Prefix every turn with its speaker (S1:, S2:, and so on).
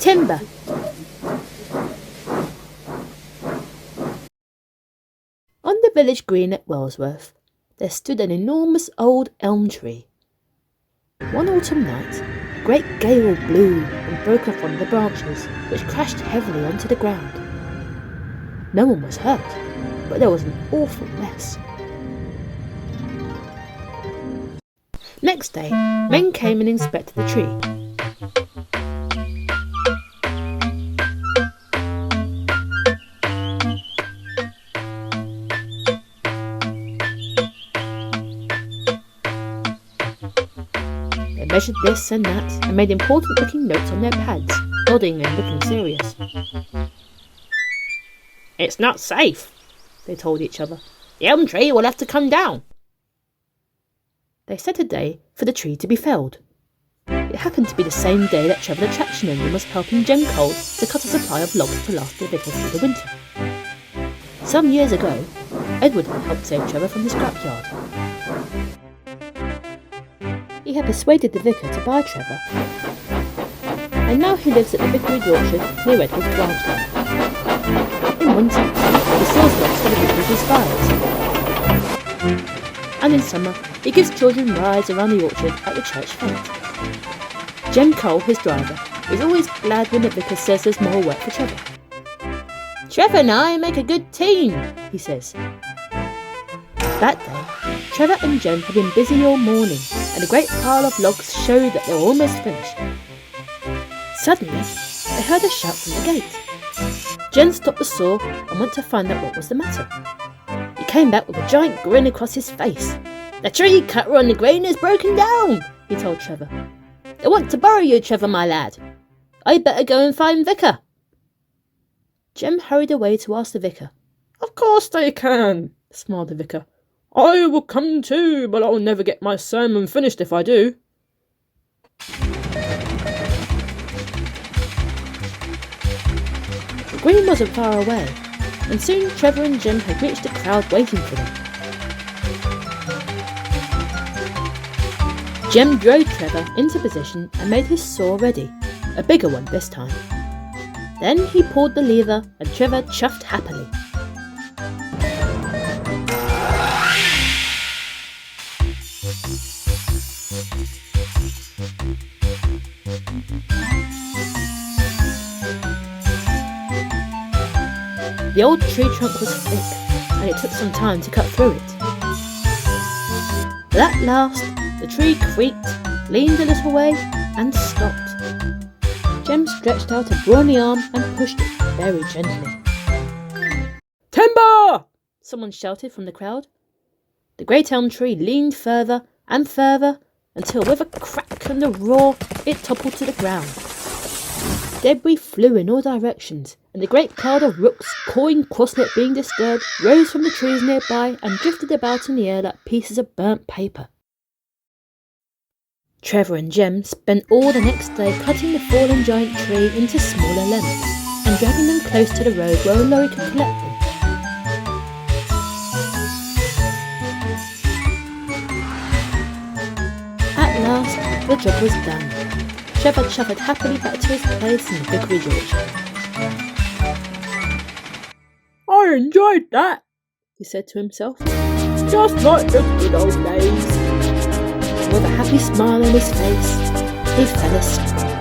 S1: timber. On the village green at Wellsworth, there stood an enormous old elm tree. One autumn night, a great gale blew and broke off one of the branches, which crashed heavily onto the ground. No one was hurt, but there was an awful mess. Next day, men came and inspected the tree. They measured this and that and made important-looking notes on their pads, nodding and looking serious. "It's not safe," they told each other. "The elm tree will have to come down." They set a day for the tree to be felled. It happened to be the same day that Trevor the traction engine was helping Jem Cole to cut a supply of logs to last the vicar through the winter. Some years ago, Edward had helped save Trevor from the scrapyard. He had persuaded the vicar to buy Trevor, and now he lives at the vicarage orchard near Edward's branch line. In winter, he saws logs for the vicarage's fires, and in summer, he gives children rides around the orchard at the church fete. Jem Cole, his driver, is always glad when the vicar says there's more work for Trevor. "Trevor and I make a good team," he says. That day, Trevor and Jem had been busy all morning, and a great pile of logs showed that they were almost finished. Suddenly, they heard a shout from the gate. Jem stopped the saw and went to find out what was the matter. He came back with a giant grin across his face. "The tree cutter on the green is broken down," he told Trevor. "They want to borrow you, Trevor, my lad. I'd better go and find Vicar." Jem hurried away to ask the vicar. "Of course they can," smiled the vicar. "I will come too, but I'll never get my sermon finished if I do." The green wasn't far away, and soon Trevor and Jem had reached the crowd waiting for them. Jem drove Trevor into position and made his saw ready, a bigger one this time. Then he pulled the lever and Trevor chuffed happily. The old tree trunk was thick, and it took some time to cut through it. But at last, the tree creaked, leaned a little way, and stopped. Jem stretched out a brawny arm and pushed it very gently. "Timber!" someone shouted from the crowd. The great elm tree leaned further and further until with a crack and a roar it toppled to the ground. Debris flew in all directions, and the great cloud of rooks, cawing crossing it being disturbed, rose from the trees nearby and drifted about in the air like pieces of burnt paper. Trevor and Jem spent all the next day cutting the fallen giant tree into smaller lengths and dragging them close to the road where a lorry could collect them. At last, the job was done. Trevor shuffled happily back to his place in the vicarage orchard. "I enjoyed that," he said to himself. "Just like the good old days." With a happy smile on his face, he fell asleep.